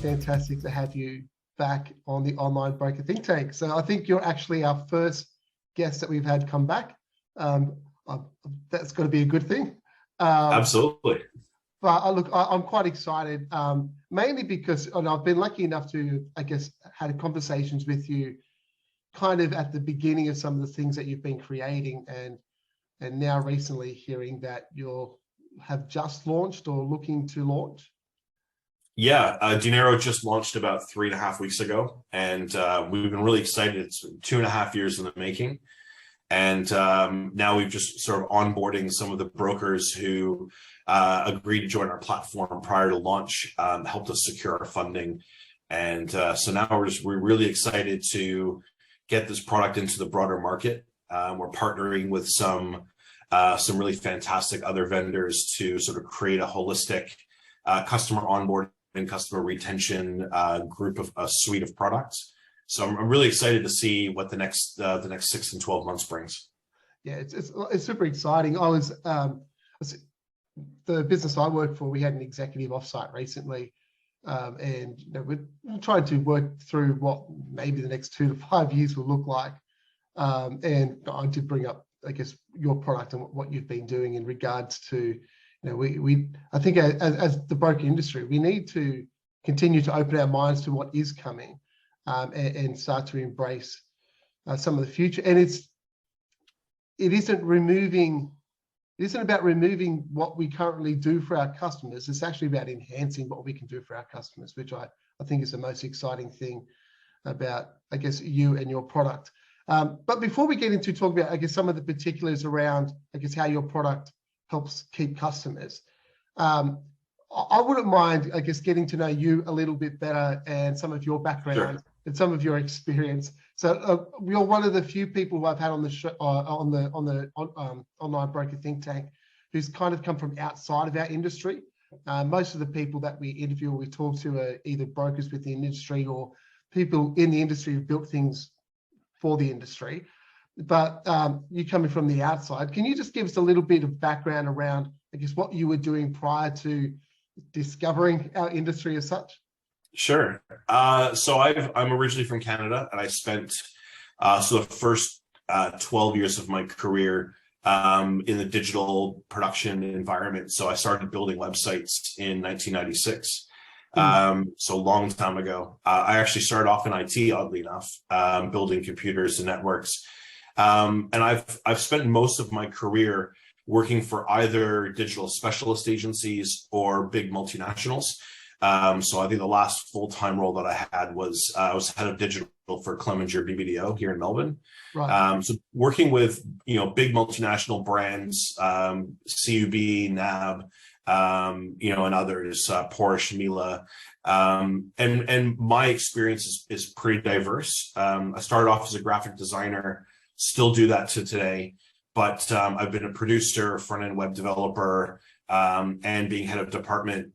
fantastic to have you back on the Online Broker Think Tank. So I think you're actually our first guest that we've had come back. That's got to be a good thing. Absolutely. But look, I'm quite excited, mainly because I've been lucky enough to, I guess, had conversations with you kind of at the beginning of some of the things that you've been creating, and now recently hearing that you have just launched or looking to launch. Yeah, Dineiro just launched about 3.5 weeks ago, and we've been really excited. It's 2.5 years in the making. And now we've just sort of onboarding some of the brokers who agreed to join our platform prior to launch, helped us secure our funding. And so now we're really excited to get this product into the broader market. We're partnering with some really fantastic other vendors to sort of create a holistic customer onboarding and customer retention group of a suite of products. So I'm really excited to see what the next 6 and 12 months brings. Yeah, it's super exciting. The business I work for, we had an executive offsite recently, and we're trying to work through what maybe the next 2 to 5 years will look like. And I did bring up, I guess, your product and what you've been doing in regards to, I think as the broker industry, we need to continue to open our minds to what is coming. And start to embrace some of the future. And it isn't about removing what we currently do for our customers. It's actually about enhancing what we can do for our customers, which I think is the most exciting thing about, I guess, you and your product. But before we get into talking about, I guess, some of the particulars around, I guess, how your product helps keep customers, I wouldn't mind, I guess, getting to know you a little bit better and some of your background. Sure. And some of your experience. So you're one of the few people who I've had on the show, on the Online Broker Think Tank, who's kind of come from outside of our industry. Most of the people that we interview or we talk to are either brokers within the industry or people in the industry who built things for the industry. But you coming from the outside, can you just give us a little bit of background around, I guess, what you were doing prior to discovering our industry as such? Sure. So I'm originally from Canada, and I spent the first 12 years of my career in the digital production environment. So I started building websites in 1996. So a long time ago. I actually started off in IT, oddly enough, building computers and networks. And I've spent most of my career working for either digital specialist agencies or big multinationals. So I think the last full-time role that I had was I was head of digital for Clemenger BBDO here in Melbourne. Right. So working with big multinational brands, CUB, NAB, and others, Porsche, Miele, and my experience is pretty diverse. I started off as a graphic designer, still do that to today, but I've been a producer, front-end web developer. And being head of department,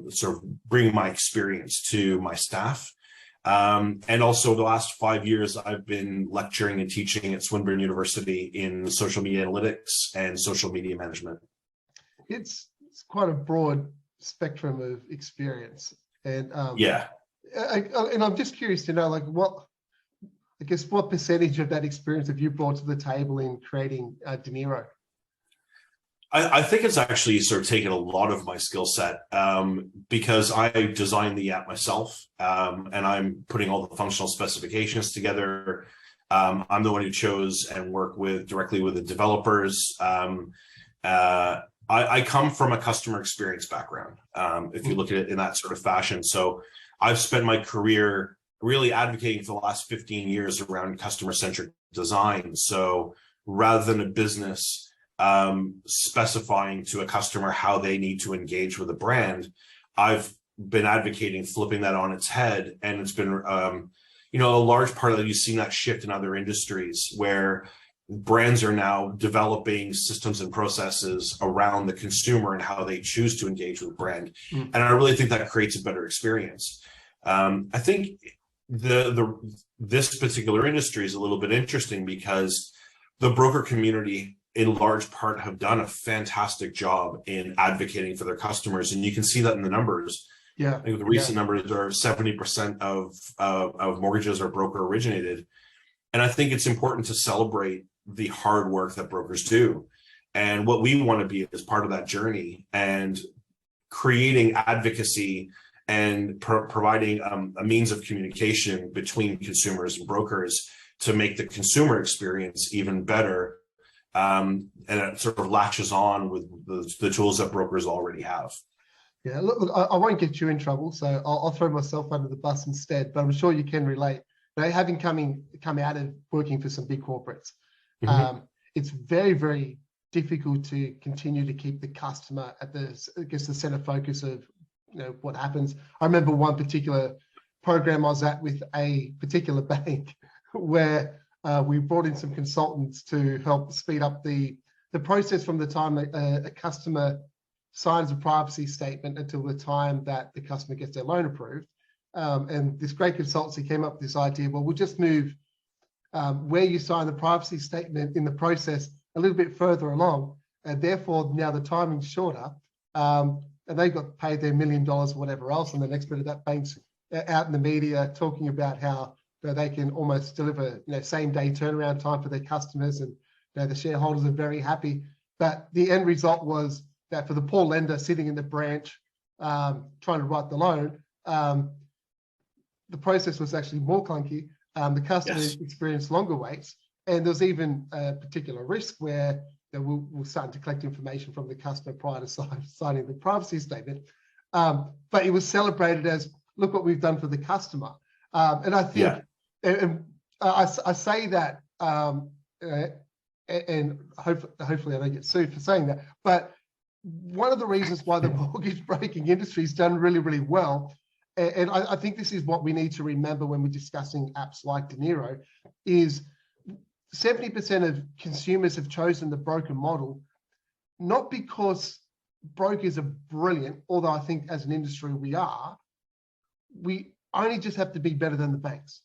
sort of bringing my experience to my staff. And also the last 5 years, I've been lecturing and teaching at Swinburne University in social media analytics and social media management. It's quite a broad spectrum of experience. And yeah. And I'm just curious to know, like, what percentage of that experience have you brought to the table in creating Dineiro? I think it's actually sort of taken a lot of my skill set because I designed the app myself, and I'm putting all the functional specifications together. I'm the one who chose and worked directly with the developers. I come from a customer experience background, if you look at it in that sort of fashion. So I've spent my career really advocating for the last 15 years around customer-centric design. So rather than a business specifying to a customer how they need to engage with a brand, I've been advocating flipping that on its head. And it's been, a large part of that. You've seen that shift in other industries where brands are now developing systems and processes around the consumer and how they choose to engage with the brand. And I really think that creates a better experience. I think this particular industry is a little bit interesting because the broker community in large part have done a fantastic job in advocating for their customers. And you can see that in the numbers. Yeah. I think the recent numbers are 70% of mortgages are broker originated. And I think it's important to celebrate the hard work that brokers do. And what we want to be is part of that journey, and creating advocacy and providing a means of communication between consumers and brokers to make the consumer experience even better. And it sort of latches on with the tools that brokers already have. Yeah, look, I won't get you in trouble, so I'll throw myself under the bus instead, but I'm sure you can relate. You know, having come out of working for some big corporates, it's very, very difficult to continue to keep the customer at the center focus of, you know, what happens. I remember one particular program I was at with a particular bank where we brought in some consultants to help speed up the process from the time a customer signs a privacy statement until the time that the customer gets their loan approved. And this great consultancy came up with this idea, well, we'll just move where you sign the privacy statement in the process a little bit further along, and therefore now the timing's shorter, and they got paid their $1 million or whatever else, and the next bit of that bank's out in the media talking about how, you know, they can almost deliver, you know, same day turnaround time for their customers, and, you know, the shareholders are very happy. But the end result was that for the poor lender sitting in the branch trying to write the loan, the process was actually more clunky. The customer experienced longer waits, and there's even a particular risk where, you know, we're starting to collect information from the customer prior to signing the privacy statement. But it was celebrated as, look what we've done for the customer. And I think, and I say that, and hopefully I don't get sued for saying that, but one of the reasons why the mortgage broking industry has done really, really well, and I think this is what we need to remember when we're discussing apps like Dineiro, is 70% of consumers have chosen the broker model, not because brokers are brilliant, although I think as an industry we are. We only just have to be better than the banks.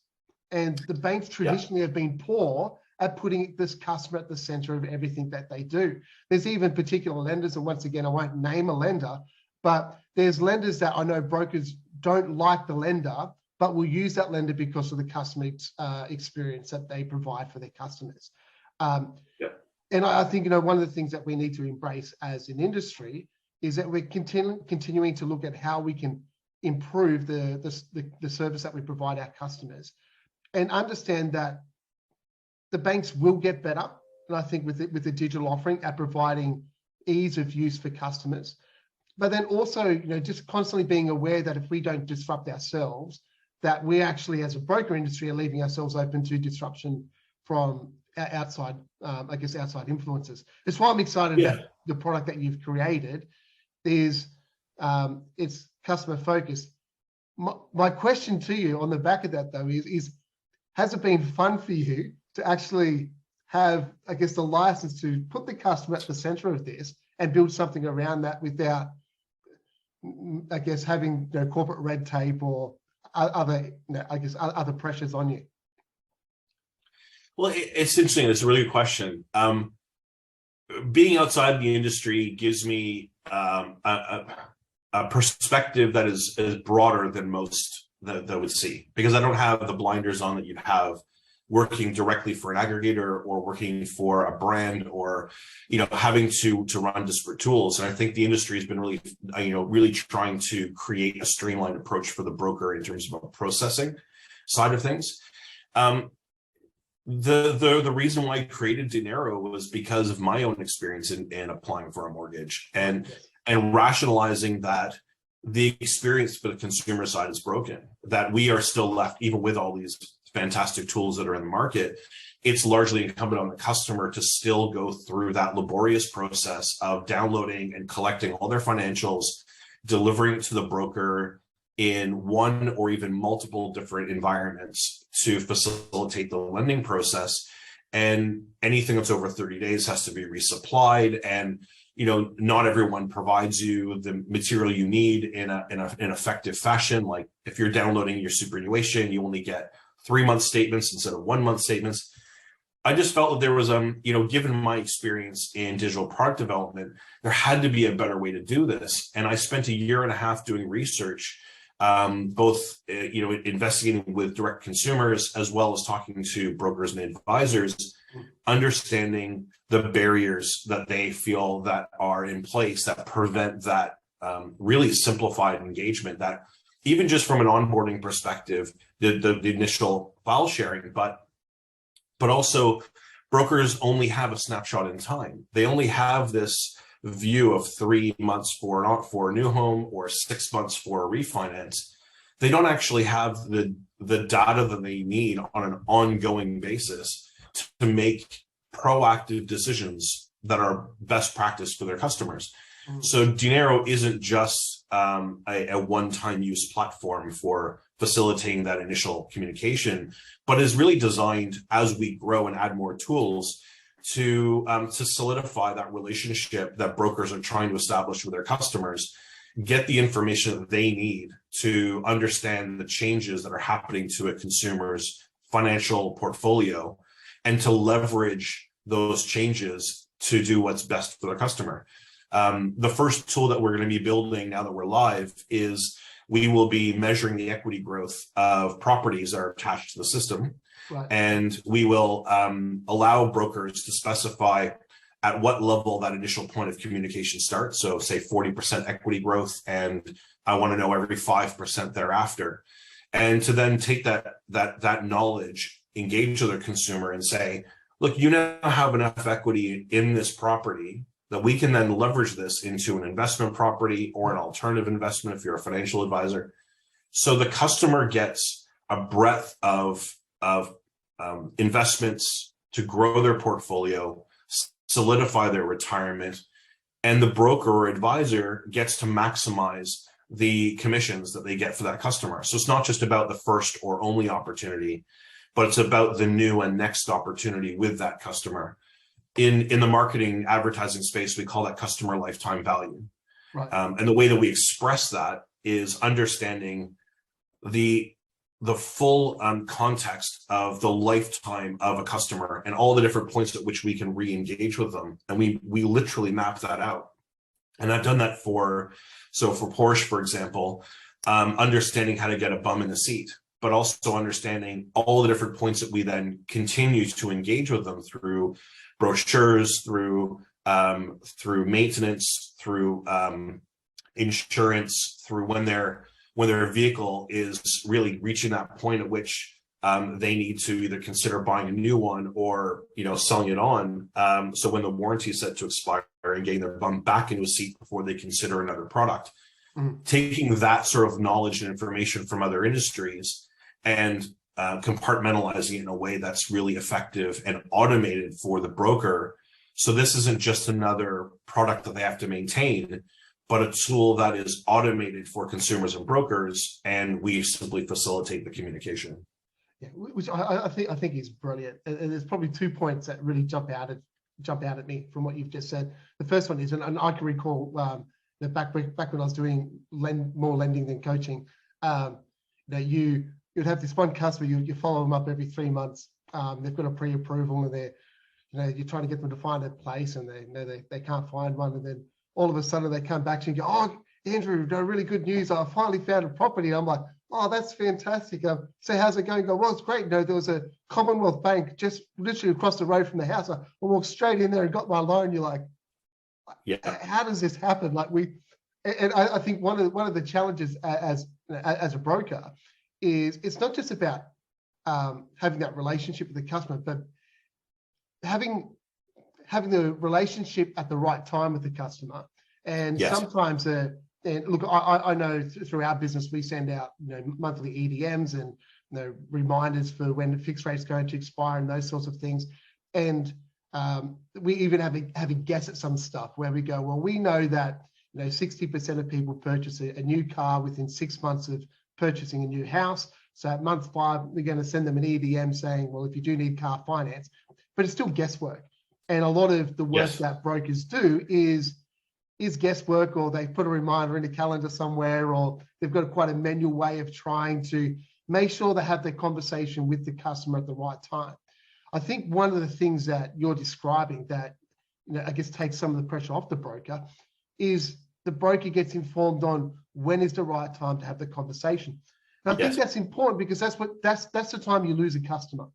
And the banks traditionally have been poor at putting this customer at the center of everything that they do. There's even particular lenders, and once again, I won't name a lender, but there's lenders that I know brokers don't like the lender, but will use that lender because of the customer experience that they provide for their customers. And I think, you know, one of the things that we need to embrace as an industry is that we're continuing to look at how we can improve the service that we provide our customers, and understand that the banks will get better. And I think with the digital offering at providing ease of use for customers, but then also, you know, just constantly being aware that if we don't disrupt ourselves, that we actually, as a broker industry, are leaving ourselves open to disruption from outside, outside influences. That's why I'm excited about the product that you've created. It's customer focused. My question to you on the back of that, though, is has it been fun for you to actually have, I guess, the license to put the customer at the center of this and build something around that without, I guess, having, you know, corporate red tape or other, you know, I guess, other pressures on you? Well, it's interesting. It's a really good question. Being outside the industry gives me a perspective that is broader than most that would see, because I don't have the blinders on that you'd have working directly for an aggregator or working for a brand, or, you know, having to run disparate tools. And I think the industry has been really, you know, really trying to create a streamlined approach for the broker in terms of a processing side of things. The reason why I created Dineiro was because of my own experience in applying for a mortgage and rationalizing that the experience for the consumer side is broken, that we are still left, even with all these fantastic tools that are in the market, it's largely incumbent on the customer to still go through that laborious process of downloading and collecting all their financials, delivering it to the broker in one or even multiple different environments to facilitate the lending process. And anything that's over 30 days has to be resupplied. And, you know, not everyone provides you the material you need in an effective fashion. Like if you're downloading your superannuation, you only get 3-month statements instead of 1-month statements. I just felt that there was, given my experience in digital product development, there had to be a better way to do this. And I spent a year and a half doing research, both, investigating with direct consumers, as well as talking to brokers and advisors, understanding the barriers that they feel that are in place that prevent that really simplified engagement, that even just from an onboarding perspective, the initial file sharing, but also brokers only have a snapshot in time. They only have this view of 3 months for a new home or 6 months for a refinance. They don't actually have the data that they need on an ongoing basis to make proactive decisions that are best practice for their customers. So Dineiro isn't just a one-time use platform for facilitating that initial communication, but is really designed as we grow and add more tools to solidify that relationship that brokers are trying to establish with their customers, get the information that they need to understand the changes that are happening to a consumer's financial portfolio, and to leverage those changes to do what's best for their customer. The first tool that we're going to be building now that we're live is we will be measuring the equity growth of properties that are attached to the system. Right. And we will allow brokers to specify at what level that initial point of communication starts. So say 40% equity growth, and I want to know every 5% thereafter. And to then take that knowledge, engage with their consumer and say, look, you now have enough equity in this property that we can then leverage this into an investment property or an alternative investment if you're a financial advisor. So the customer gets a breadth of investments to grow their portfolio, solidify their retirement, and the broker or advisor gets to maximize the commissions that they get for that customer. So it's not just about the first or only opportunity, but it's about the new and next opportunity with that customer. In the marketing advertising space, we call that customer lifetime value. Right. And the way that we express that is understanding the full context of the lifetime of a customer and all the different points at which we can re-engage with them. And we literally map that out. And I've done that for Porsche, for example, understanding how to get a bum in the seat, but also understanding all the different points that we then continue to engage with them through brochures, through maintenance, through insurance, through when their vehicle is really reaching that point at which they need to either consider buying a new one or selling it on. So when the warranty is set to expire, and getting their bum back into a seat before they consider another product. Taking that sort of knowledge and information from other industries and compartmentalizing it in a way that's really effective and automated for the broker. So this isn't just another product that they have to maintain, but a tool that is automated for consumers and brokers, and we simply facilitate the communication. Yeah, which I think is brilliant. And there's probably 2 points that really jump out at me from what you've just said. The first one is, and I can recall that back when I was doing more lending than coaching, that you'd have this one customer, you follow them up every 3 months. They've got a pre-approval, and you're trying to get them to find a place, and they can't find one, and then all of a sudden they come back to you and go, "Oh, Andrew, really good news! I finally found a property." I'm like, "Oh, that's fantastic! So how's it going?" Go, "Well, it's great. There was a Commonwealth Bank just literally across the road from the house. I walked straight in there and got my loan." You're like, "Yeah, how does this happen?" I think one of the challenges as a broker is it's not just about having that relationship with the customer, but having the relationship at the right time with the customer. And yes. Sometimes, and look, I know through our business we send out monthly EDMs and reminders for when the fixed rate's going to expire and those sorts of things. And we even have a guess at some stuff where we go, well, we know that 60% of people purchase a new car within 6 months of purchasing a new house. So at month 5, we're going to send them an EDM saying, well, if you do need car finance, but it's still guesswork. And a lot of the work that brokers do is guesswork, or they put a reminder in a calendar somewhere, or they've got quite a manual way of trying to make sure they have their conversation with the customer at the right time. I think one of the things that you're describing that, I guess takes some of the pressure off the broker is the broker gets informed on when is the right time to have the conversation. And I think that's important because that's the time you lose a customer.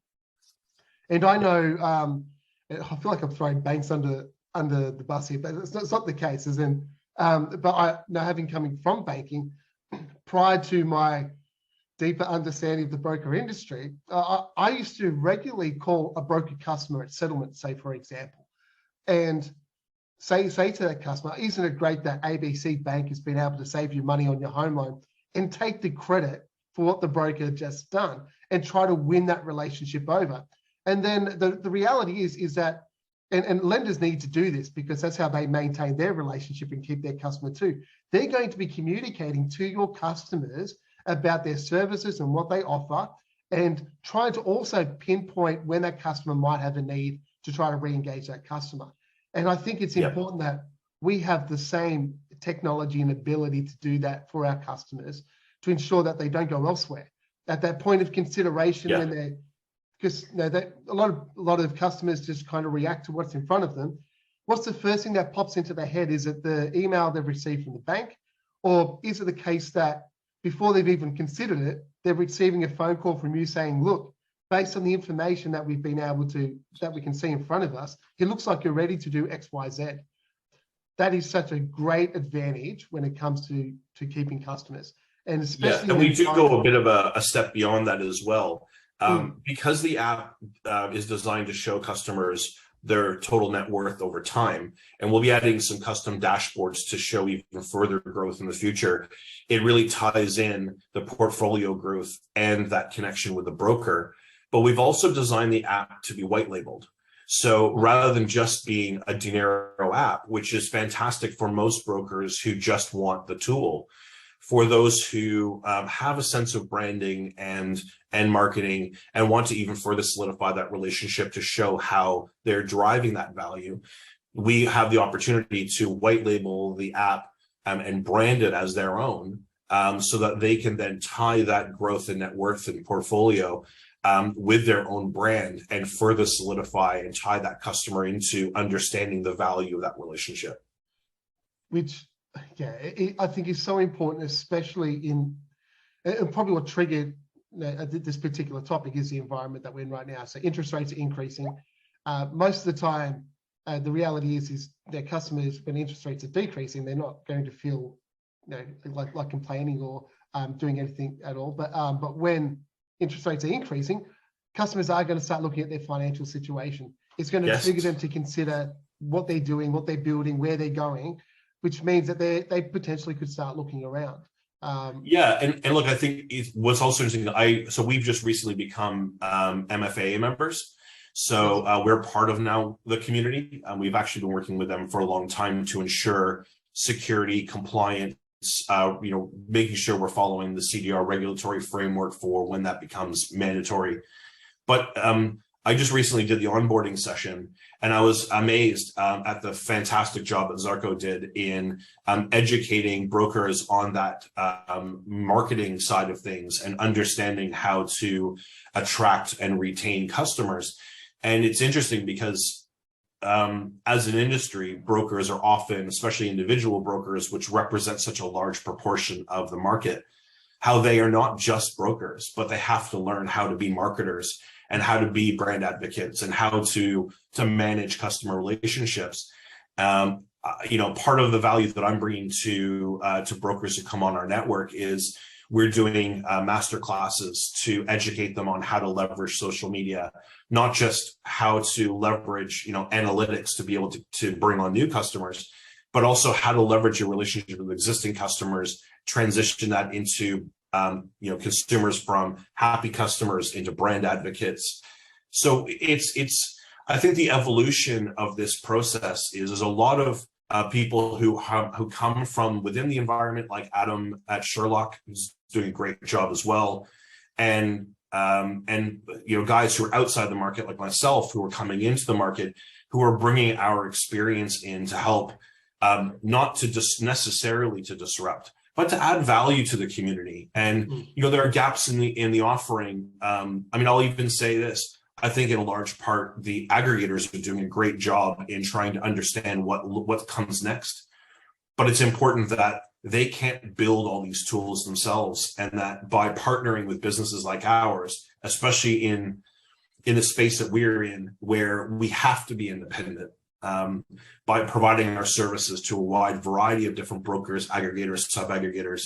And I know, I feel like I'm throwing banks under the bus here, but it's not the case. As in, but I now having coming from banking, prior to my deeper understanding of the broker industry, I used to regularly call a broker customer at settlement, say for example, and say to that customer, isn't it great that ABC Bank has been able to save you money on your home loan, and take the credit for what the broker had just done and try to win that relationship over. And then the reality is that, and lenders need to do this because that's how they maintain their relationship and keep their customer too. They're going to be communicating to your customers about their services and what they offer, and trying to also pinpoint when that customer might have a need to try to re-engage that customer. And I think it's important that we have the same technology and ability to do that for our customers to ensure that they don't go elsewhere at that point of consideration when they're, because a lot of customers just kind of react to what's in front of them. What's the first thing that pops into their head? Is it the email they've received from the bank? Or is it the case that before they've even considered it, they're receiving a phone call from you saying, look, based on the information that we've been able to, that we can see in front of us, it looks like you're ready to do X, Y, Z. That is such a great advantage when it comes to keeping customers. And especially and we do go a bit of a step beyond that as well. Because the app is designed to show customers their total net worth over time, and we'll be adding some custom dashboards to show even further growth in the future. It really ties in the portfolio growth and that connection with the broker. But we've also designed the app to be white labeled. So rather than just being a dineiro app, which is fantastic for most brokers who just want the tool, for those who have a sense of branding and marketing and want to even further solidify that relationship to show how they're driving that value, we have the opportunity to white label the app and brand it as their own, so that they can then tie that growth and net worth and portfolio with their own brand and further solidify and tie that customer into understanding the value of that relationship. Which, I think is so important, especially in, and probably what triggered this particular topic is the environment that we're in right now. So interest rates are increasing. Most of the time, the reality is their customers, when interest rates are decreasing, they're not going to feel like complaining or doing anything at all. But when interest rates are increasing, customers are going to start looking at their financial situation. It's going to trigger them to consider what they're doing, what they're building, where they're going, which means that they potentially could start looking around. And look, I think what's also interesting, so we've just recently become MFA members. So we're part of now the community. We've actually been working with them for a long time to ensure security, compliance, making sure we're following the CDR regulatory framework for when that becomes mandatory. But I just recently did the onboarding session, and I was amazed at the fantastic job that Zarko did in educating brokers on that marketing side of things and understanding how to attract and retain customers. And it's interesting because as an industry, brokers are often, especially individual brokers, which represent such a large proportion of the market, how they are not just brokers, but they have to learn how to be marketers and how to be brand advocates and how to manage customer relationships. Part of the value that I'm bringing to brokers who come on our network is we're doing master classes to educate them on how to leverage social media, not just how to leverage analytics to be able to bring on new customers, but also how to leverage your relationship with existing customers, transition that into consumers from happy customers into brand advocates. So I think the evolution of this process is a lot of people who come from within the environment, like Adam at Sherlock, who's doing a great job as well, and guys who are outside the market, like myself, who are coming into the market, who are bringing our experience in to help, not to just necessarily to disrupt, but to add value to the community. And there are gaps in the offering. I'll even say this: I think in a large part, the aggregators are doing a great job in trying to understand what comes next. But it's important that they can't build all these tools themselves, and that by partnering with businesses like ours, especially in the space that we're in, where we have to be independent, by providing our services to a wide variety of different brokers, aggregators, sub-aggregators,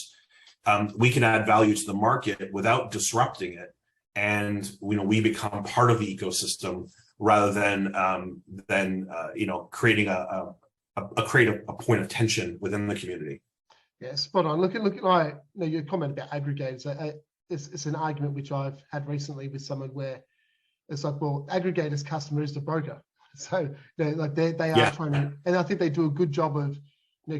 we can add value to the market without disrupting it. And we become part of the ecosystem rather than creating a point of tension within the community. Yeah, spot on. Look at your comment about aggregators. It's an argument which I've had recently with someone where it's like, well, aggregators' customer is the broker. So they are trying to, and I think they do a good job of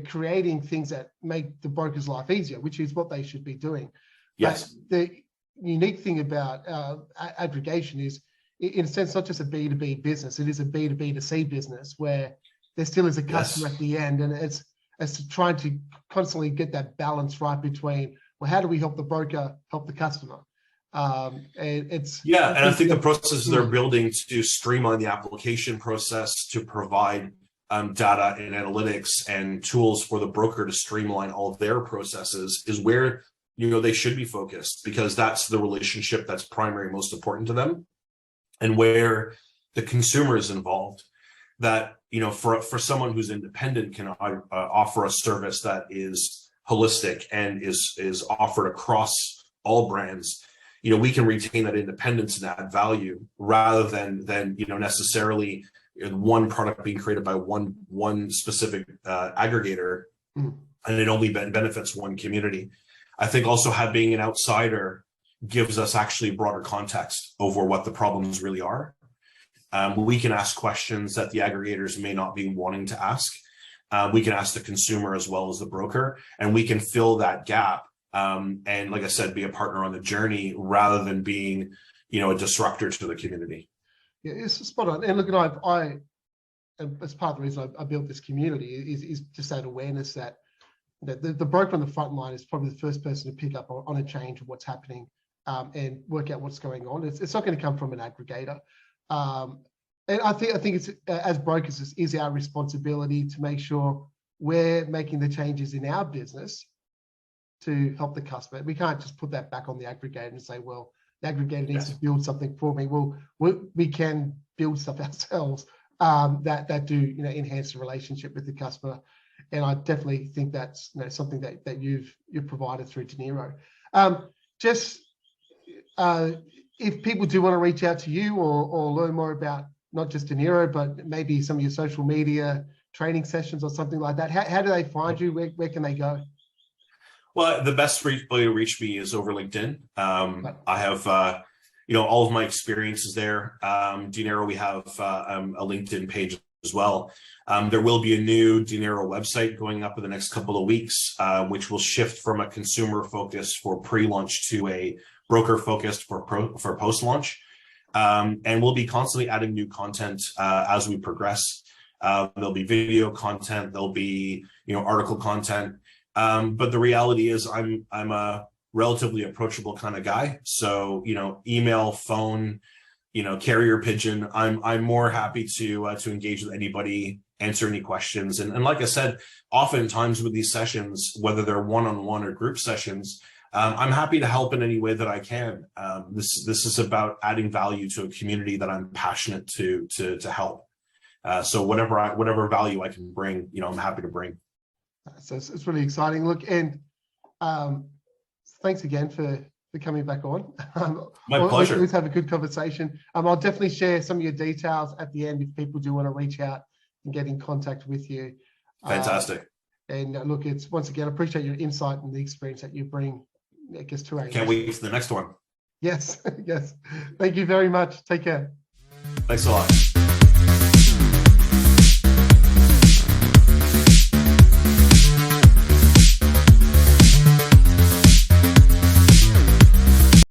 creating things that make the broker's life easier, which is what they should be doing. Yes. But the unique thing about aggregation is, in a sense, not just a B2B business, it is a B2B2C business where there still is a customer at the end, and it's trying to constantly get that balance right between, well, how do we help the broker help the customer? And I think the processes they're building to streamline the application process, to provide data and analytics and tools for the broker to streamline all of their processes is where they should be focused, because that's the relationship that's primary, most important to them, and where the consumer is involved. That for someone who's independent can offer a service that is holistic and is offered across all brands. We can retain that independence and add value rather than necessarily one product being created by one specific aggregator, and it only benefits one community. I think also being an outsider gives us actually broader context over what the problems really are. We can ask questions that the aggregators may not be wanting to ask. We can ask the consumer as well as the broker, and we can fill that gap. And like I said, be a partner on the journey rather than being, a disruptor to the community. Yeah, it's spot on. And look, I as part of the reason I built this community is just that awareness that the broker on the front line is probably the first person to pick up on a change of what's happening and work out what's going on. It's not going to come from an aggregator. And I think it's, as brokers, is our responsibility to make sure we're making the changes in our business to help the customer. We can't just put that back on the aggregator and say, well, the aggregator needs to build something for me. Well, we can build stuff ourselves that do enhance the relationship with the customer. And I definitely think that's something that you've provided through dineiro. If people do want to reach out to you or learn more about not just dineiro, but maybe some of your social media training sessions or something like that, how do they find you? Where can they go? Well, the best way to reach me is over LinkedIn. I have, all of my experiences there. Dineiro, we have a LinkedIn page as well. There will be a new dineiro website going up in the next couple of weeks, which will shift from a consumer focus for pre-launch to a broker focused for post-launch. And we'll be constantly adding new content as we progress. There'll be video content, there'll be article content. But the reality is I'm a relatively approachable kind of guy. So, email, phone, carrier pigeon, I'm more happy to engage with anybody, answer any questions. And like I said, oftentimes with these sessions, whether they're one-on-one or group sessions, I'm happy to help in any way that I can. This is about adding value to a community that I'm passionate to help. So whatever value I can bring, I'm happy to bring. So it's really exciting. Look, and thanks again for coming back on. My pleasure. Let's have a good conversation. I'll definitely share some of your details at the end if people do want to reach out and get in contact with you. Fantastic. And look, it's once again, I appreciate your insight and the experience that you bring, I guess, to our Can't wait for the next one. Yes, yes. Thank you very much. Take care. Thanks a lot.